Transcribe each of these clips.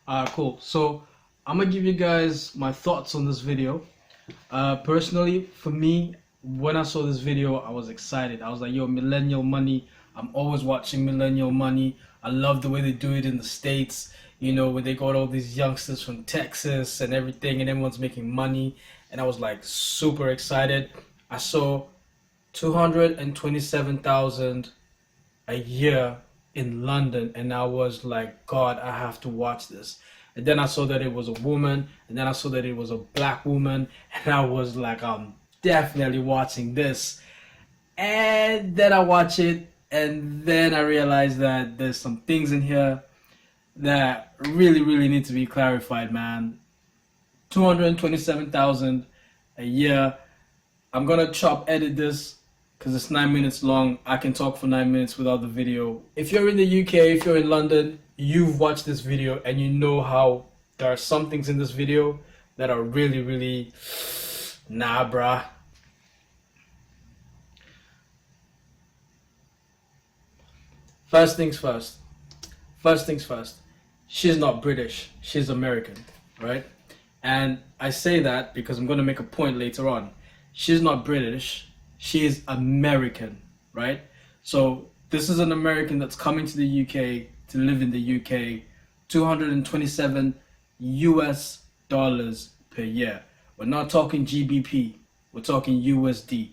Cool. So I'm gonna give you guys my thoughts on this video. Personally, for me, when I saw this video, I was excited. I was like, yo, Millennial Money. I'm always watching Millennial Money. I love the way they do it in the States. You know, when they got all these youngsters from Texas and everything, and everyone's making money. And I was like super excited. I saw 227,000 a year in London, and I was like, God, I have to watch this. And then I saw that it was a woman, and then I saw that it was a black woman, and I was like, I'm definitely watching this. And then I watch it, and then I realized that there's some things in here that really need to be clarified, man. 227,000 a year. I'm gonna chop edit this because it's 9 minutes long. I can talk for 9 minutes without the video. If you're in the UK, if you're in London, you've watched this video and you know how there are some things in this video that are really nah, bruh. First things first. First things first. She's not British. She's American, right? And I say that because I'm going to make a point later on. She's not British. She is American, right? So this is an American that's coming to the UK to live in the UK. 227 US dollars per year. We're not talking GBP. We're talking USD.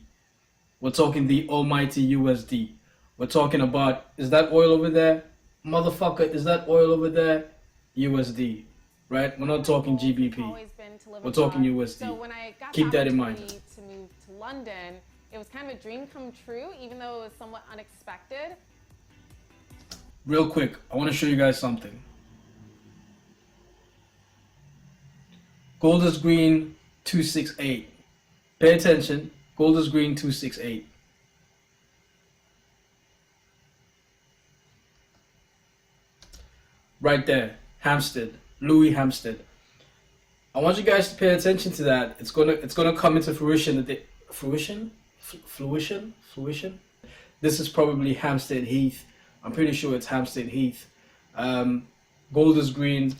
We're talking the almighty USD. We're talking about, is that oil over there? Motherfucker, is that oil over there? USD, right? We're not talking GBP. We're talking USD. So when I got Keep that in mind. to move to London, it was kind of a dream come true, even though it was somewhat unexpected. Real quick, I want to show you guys something. Gold is green 268. Pay attention. Gold is green 268. Right there, Hampstead, Louis Hampstead. I want you guys to pay attention to that. It's gonna come into fruition. Fruition. This is probably Hampstead Heath. I'm pretty sure it's Hampstead Heath. Gold is green.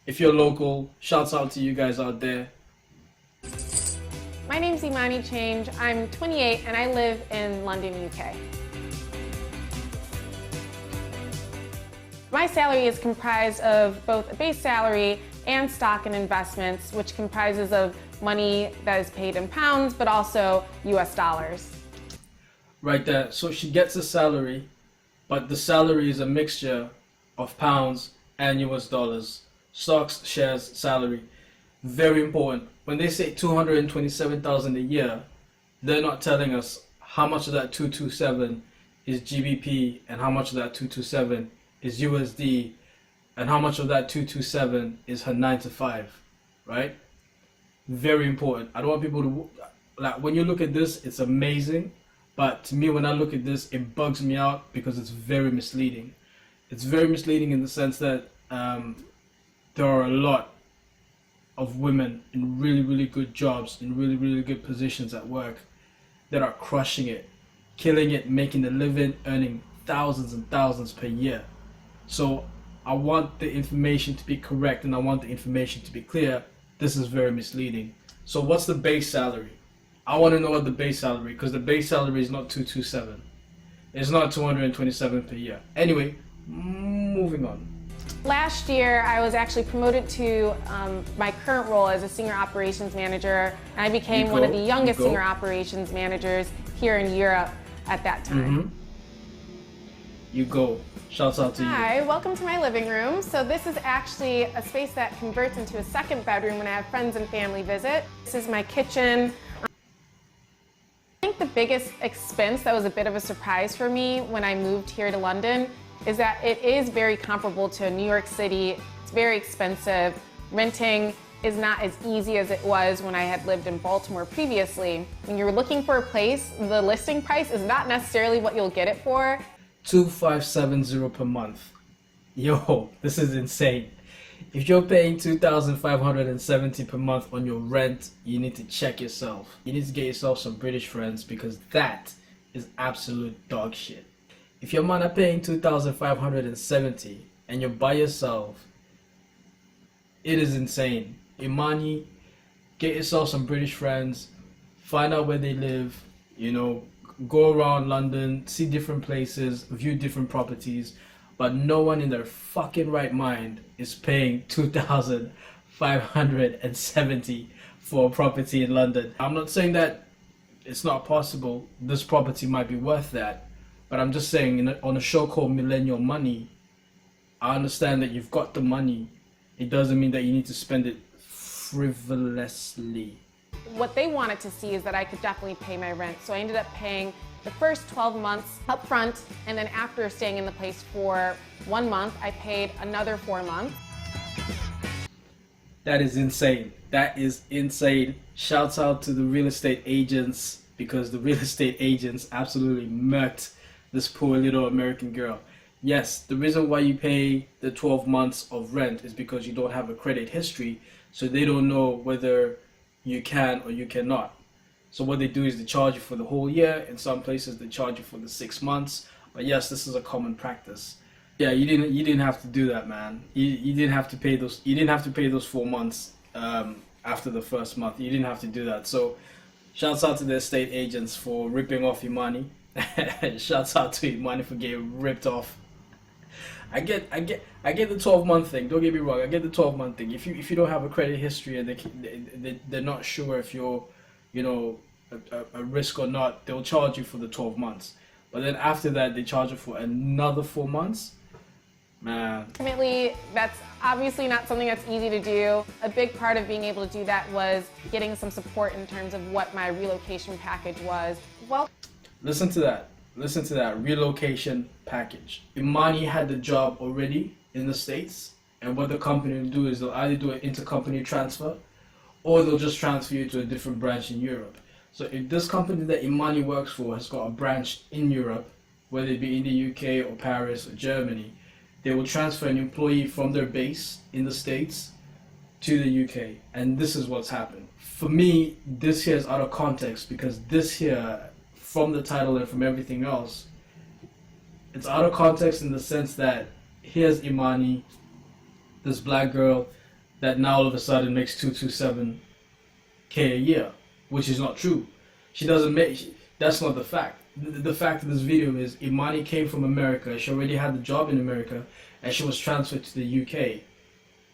If you're local, shouts out to you guys out there. My name's Imani Change. I'm 28 and I live in London, UK. My salary is comprised of both a base salary and stock and investments, which comprises of money that is paid in pounds, but also US dollars. Right there. So she gets a salary, but the salary is a mixture of pounds and US dollars. Stocks, shares, salary. Very important. When they say 227,000 a year, they're not telling us how much of that 227 is GBP and how much of that 227 is USD and how much of that 227 is her 9 to 5, right? Very important. I don't want people to, like, when you look at this, it's amazing, but to me, when I look at this, it bugs me out because it's very misleading. It's very misleading in the sense that there are a lot of women in really good jobs, in really good positions at work that are crushing it, killing it, making a living, earning thousands and thousands per year. So I want the information to be correct and I want the information to be clear. This is very misleading. So what's the base salary? I want to know what the base salary, because the base salary is not 227. It's not 227 per year. Anyway, moving on. Last year, I was actually promoted to my current role as a senior operations manager, and I became one of the youngest senior operations managers here in Europe at that time. You go. Shouts out to you. Hi, welcome to my living room. So this is actually a space that converts into a second bedroom when I have friends and family visit. This is my kitchen. I think the biggest expense that was a bit of a surprise for me when I moved here to London is that it is very comparable to New York City. It's very expensive. Renting is not as easy as it was when I had lived in Baltimore previously. When you're looking for a place, the listing price is not necessarily what you'll get it for. 2,570 per month. Yo, this is insane. If you're paying 2,570 per month on your rent, you need to check yourself. You need to get yourself some British friends because that is absolute dog shit. If your man are paying 2,570 and you're by yourself, It is insane. Imani, get yourself some British friends, find out where they live, you know, go around London, see different places, view different properties, but no one in their fucking right mind is paying 2,570 for a property in London. I'm not saying that it's not possible. This property might be worth that, but I'm just saying on a show called Millennial Money, I understand that you've got the money. It doesn't mean that you need to spend it frivolously. What they wanted to see is that I could definitely pay my rent. So I ended up paying the first 12 months up front, and then after staying in the place for 1 month, I paid another 4 months. That is insane. That is insane. Shouts out to the real estate agents, because the real estate agents absolutely murked this poor little American girl. Yes, the reason why you pay the 12 months of rent is because you don't have a credit history, so they don't know whether you can or you cannot. So what they do is they charge you for the whole year. In some places they charge you for the 6 months. But yes, this is a common practice. Yeah, you didn't have to do that, man. You didn't have to pay those. You didn't have to pay those 4 months after the first month. You didn't have to do that. So, shouts out to the estate agents for ripping off Imani. Shouts out to Imani for getting ripped off. I get the 12-month thing. Don't get me wrong. I get the 12-month thing. If you don't have a credit history and they're not sure if you're, you know, a risk or not, they'll charge you for the 12 months. But then after that, they charge you for another 4 months. Man. Ultimately, that's obviously not something that's easy to do. A big part of being able to do that was getting some support in terms of what my relocation package was. Well, listen to that. Listen to that relocation package. Imani had the job already in the States, and what the company will do is they'll either do an intercompany transfer, or they'll just transfer you to a different branch in Europe. So if this company that Imani works for has got a branch in Europe, whether it be in the UK or Paris or Germany, they will transfer an employee from their base in the States to the UK. And this is what's happened. For me, this here is out of context, because this here, from the title and from everything else, it's out of context in the sense that here's Imani, this black girl that now all of a sudden makes 227K a year, which is not true. She doesn't make, that's not the fact. The fact of this video is Imani came from America. She already had the job in America, and she was transferred to the UK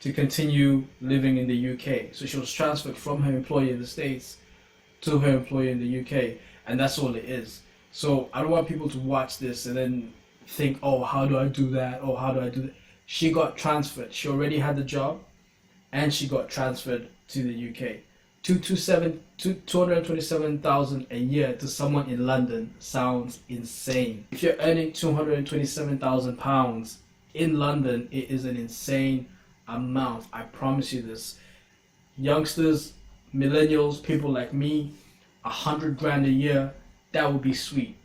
to continue living in the UK. So she was transferred from her employer in the States to her employer in the UK, and that's all it is. So I don't want people to watch this and then think, oh, how do I do that? Oh, how do I do that? She got transferred. She already had the job, and she got transferred to the UK. 227,000 a year to someone in London sounds insane. If you're earning 227,000 pounds in London, it is an insane amount. I promise you this. Youngsters, millennials, people like me, 100 grand a year, that would be sweet.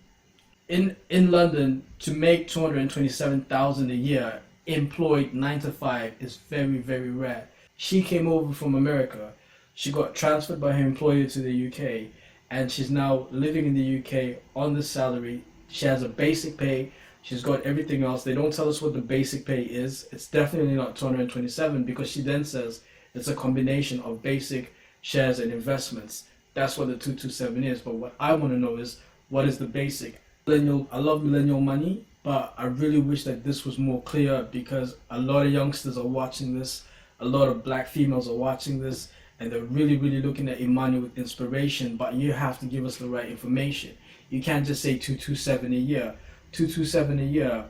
In London, to make 227,000 a year employed 9 to 5 is very, very rare. She came over from America. She got transferred by her employer to the UK, and she's now living in the UK on the salary. She has a basic pay. She's got everything else. They don't tell us what the basic pay is. It's definitely not 227, because she then says it's a combination of basic, shares, and investments. That's what the 227 is. But what I want to know is, what is the basic? Millennial, I love Millennial Money, but I really wish that this was more clear, because a lot of youngsters are watching this. A lot of black females are watching this, and they're really, really looking at Imani with inspiration, but you have to give us the right information. You can't just say 227 a year. 227 a year,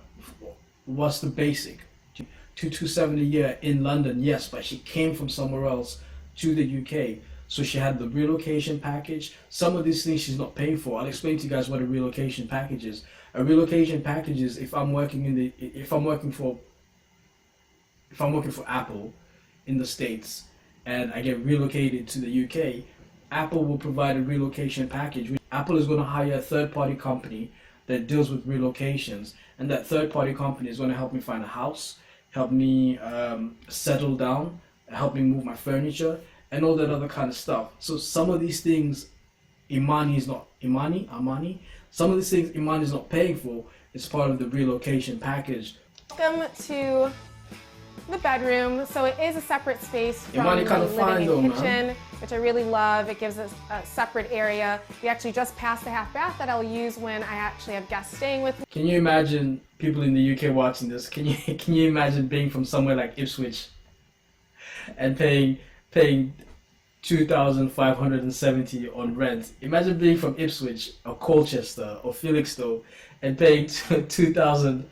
what's the basic? 227 a year in London, yes, but she came from somewhere else to the UK. So she had the relocation package. Some of these things she's not paying for. I'll explain to you guys what a relocation package is. A relocation package is if I'm working for Apple in the States, and I get relocated to the UK, Apple will provide a relocation package. Apple is going to hire a third-party company that deals with relocations, and that third-party company is going to help me find a house, help me settle down, help me move my furniture, and all that other kind of stuff. So some of these things Imani is not some of these things Imani is not paying for. It's part of the relocation package. Welcome to the bedroom. So it is a separate space from Imani the kinda living fine and though, man. kitchen, which I really love. It gives us a separate area. We actually just passed the half bath that I'll use when I actually have guests staying with me. Can you imagine people in the UK watching this? Can you imagine being from somewhere like Ipswich and paying 2,570 on rent? Imagine being from Ipswich or Colchester or Felixstowe and paying 2,000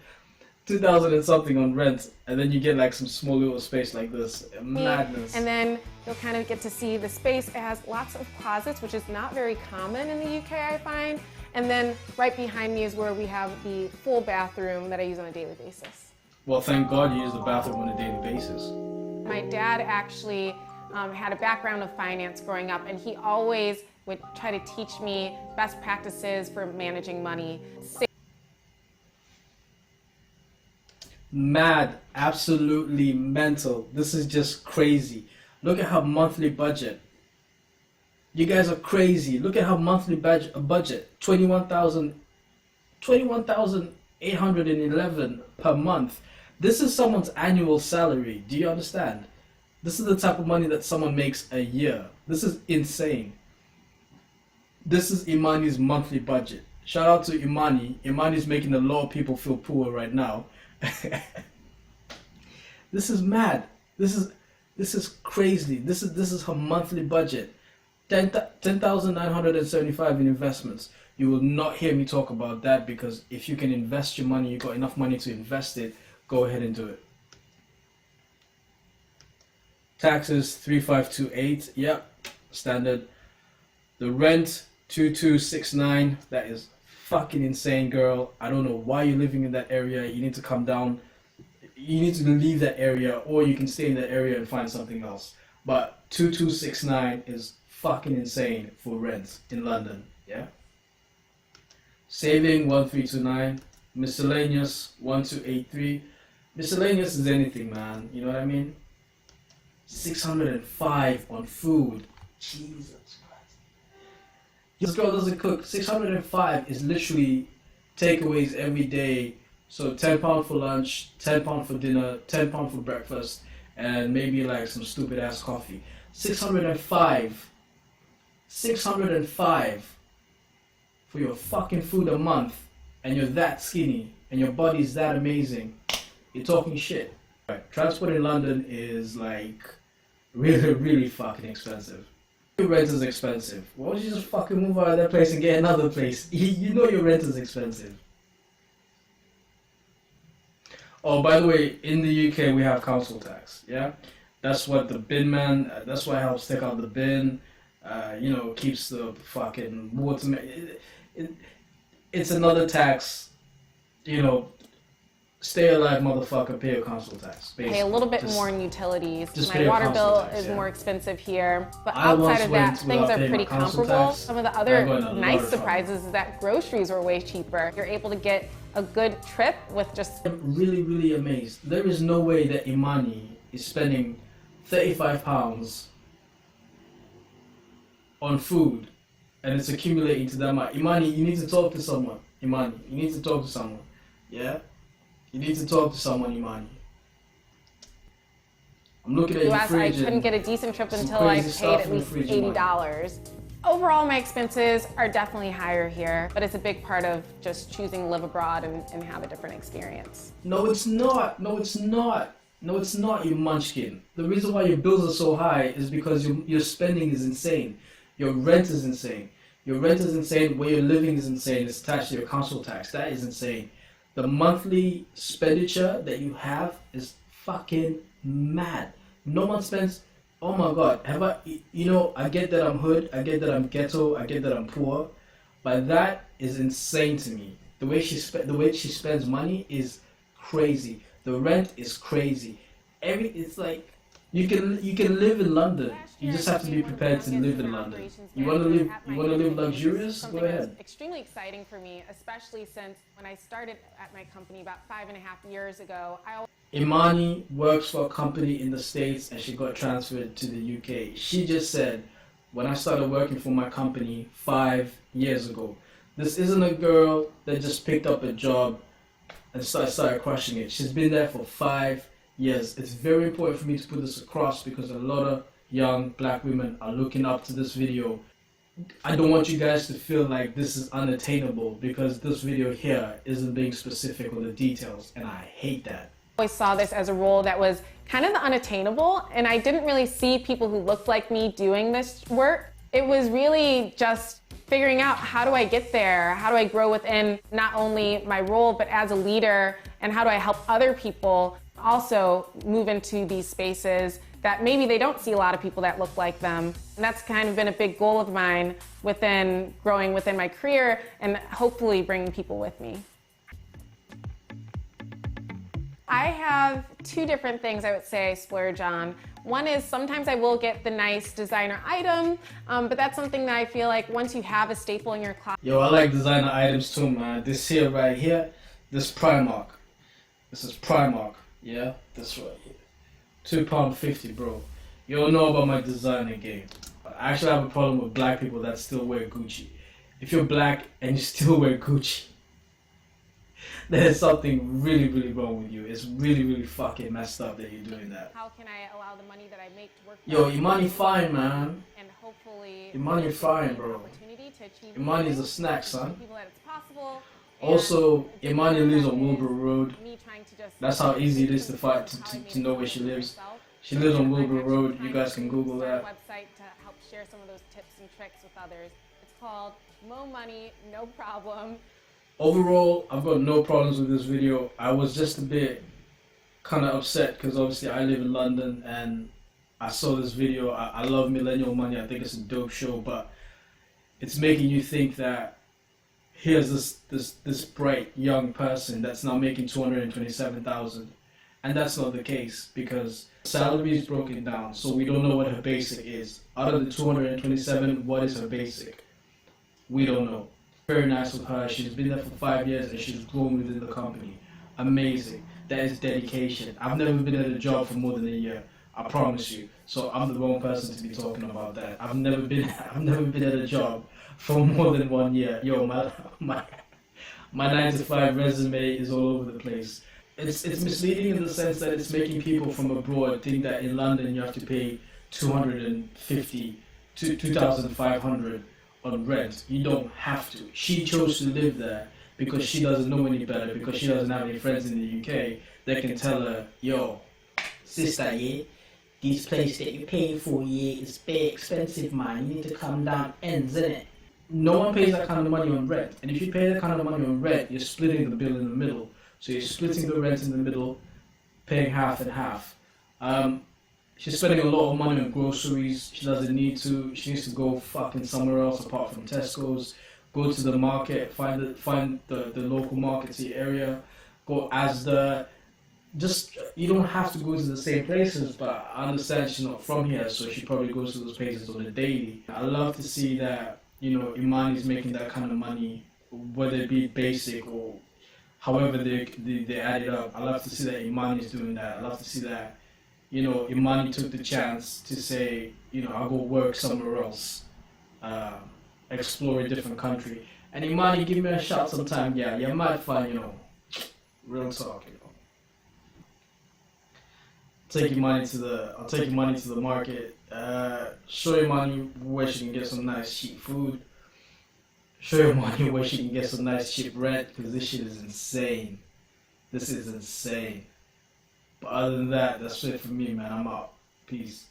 and something on rent, and then you get like some small little space like this. Madness. And then you'll kind of get to see the space. It has lots of closets, which is not very common in the UK, I find. And then right behind me is where we have the full bathroom that I use on a daily basis. Well, thank God you use the bathroom on a daily basis. My dad actually had a background of finance growing up, and he always would try to teach me best practices for managing money. Mad, absolutely mental. This is just crazy. Look at her monthly budget. You guys are crazy. Look at her monthly budget. 21,811 per month. This is someone's annual salary. Do you understand? This is the type of money that someone makes a year. This is insane. This is Imani's monthly budget. Shout out to Imani. Imani's making a lot of people feel poor right now. This is mad. This is crazy. This is her monthly budget. 10,975 in investments. You will not hear me talk about that, because if you can invest your money, you got enough money to invest it, go ahead and do it. Taxes 3,528. Yep, standard. The rent 2,269. That is fucking insane, girl. I don't know why you're living in that area. You need to come down. You need to leave that area, or you can stay in that area and find something else. But 2,269 is fucking insane for rent in London. Yeah. Saving 1,329. Miscellaneous 1,283. Miscellaneous is anything, man. You know what I mean? 605 on food. Jesus. This girl doesn't cook. 605 is literally takeaways every day. So £10 for lunch, £10 for dinner, £10 for breakfast, and maybe like some stupid ass coffee. 605 for your fucking food a month, and you're that skinny, and your body's that amazing. You're talking shit. Right. Transport in London is like really fucking expensive. Your rent is expensive. Why don't you just fucking move out of that place and get another place? You know your rent is expensive. Oh, by the way, in the UK we have council tax. Yeah, that's what the bin man. That's what helps take out the bin. Keeps the fucking water. It's another tax. Stay alive, motherfucker. Pay your council tax. Basically. Pay a little bit more in utilities. Just My water bill is more expensive here, but outside of that, things are pretty comparable. Some of the other nice surprises is that groceries are way cheaper. You're able to get a good trip with just. I'm really amazed. There is no way that Imani is spending £35 on food and it's accumulating to that much. Imani, you need to talk to someone. Imani, you need to talk to someone. Yeah? You need to talk to someone, Imani. I'm looking at your fridge. I couldn't get a decent trip until I paid at least $80. Overall, my expenses are definitely higher here, but it's a big part of just choosing to live abroad and have a different experience. No, it's not. No, it's not, you munchkin. The reason why your bills are so high is because your spending is insane. Your rent is insane. Your rent is insane. Where you're living is insane. It's attached to your council tax. That is insane. The monthly expenditure that you have is fucking mad. No one spends. Oh my God, I get that I'm hood, I get that I'm ghetto, I get that I'm poor, but that is insane to me. The way she spends money is crazy. The rent is crazy. It's like you can live in London. You just have to be prepared to live in London. You want to live luxurious? Go ahead. Extremely exciting for me, especially since when I started at my company about 5.5 years ago. Imani works for a company in the States and she got transferred to the UK. She just said, when I started working for my company 5 years ago, this isn't a girl that just picked up a job and started crushing it. She's been there for 5 Yes, it's very important for me to put this across because a lot of young black women are looking up to this video. I don't want you guys to feel like this is unattainable because this video here isn't being specific on the details, and I hate that. I always saw this as a role that was kind of the unattainable, and I didn't really see people who looked like me doing this work. It was really just figuring out, how do I get there? How do I grow within not only my role, but as a leader, and how do I help other people also move into these spaces that maybe they don't see a lot of people that look like them. And that's kind of been a big goal of mine within growing within my career and hopefully bringing people with me. I have two different things I would say I splurge on. One is sometimes I will get the nice designer item, but that's something that I feel like once you have a staple in your closet. Yo, I like designer items too, man. This here right here, this Primark. This is Primark, yeah? This right here. £2.50, bro. You don't know about my designer game. I actually have a problem with black people that still wear Gucci. If you're black and you still wear Gucci, there's something really, really wrong with you. It's really, really fucking messed up that you're doing that. How can I allow the money that I make to work? Yo, Imani fine, man. And hopefully, Imani fine, bro. opportunity to achieve. Imani's a snack, son. People that it's possible. Also, Imani lives on Wilbur Road. Me trying to just That's how easy it is to find to know where she lives. She lives on Wilbur Road. You guys can Google that. Website to help share some of those tips and tricks with others. It's called Mo Money, No Problem. Overall, I've got no problems with this video. I was just a bit kind of upset because obviously I live in London and I saw this video. I love Millennial Money. I think it's a dope show, but it's making you think that here's this bright young person that's now making 227,000, and that's not the case because salary is broken down, so we don't know what her basic is. Out of the 227, what is her basic? We don't know. Very nice with her. She's been there for 5 years and she's grown within the company. Amazing. That is dedication. I've never been at a job for more than a year. I promise you. So I'm the wrong person to be talking about that. I've never been at a job for more than 1 year. Yo, my 9 to 5 resume is all over the place. It's misleading in the sense that it's making people from abroad think that in London you have to pay 250 to 2,500 on rent. You don't have to. She chose to live there because she doesn't know any better, because she doesn't have any friends in the UK that can tell her, yo, sister, yeah, this place that you're paying for, yeah, is very expensive, man. You need to come down ends, innit? No one pays that kind of money on rent. And if you pay that kind of money on rent, you're splitting the bill in the middle. So you're splitting the rent in the middle, paying half and half. She's spending a lot of money on groceries. She doesn't need to. She needs to go fucking somewhere else apart from Tesco's. Go to the market, find the local market to the area. Go Asda. Just, you don't have to go to the same places, but I understand she's not from here, so she probably goes to those places on a daily. I love to see that, you know, Imani's making that kind of money, whether it be basic or however they add it up. I love to see that Imani's doing that. I love to see that, you know, Imani took the chance to say, you know, I'll go work somewhere else, explore a different country. And Imani, give me a shot sometime. Yeah, you might find, you know, real talk, you know. I'll take Imani to the market. Show Imani where she can get some nice cheap food. Show Imani where she can get some nice cheap rent, because this shit is insane. This is insane. But other than that, that's it for me, man. I'm out. Peace.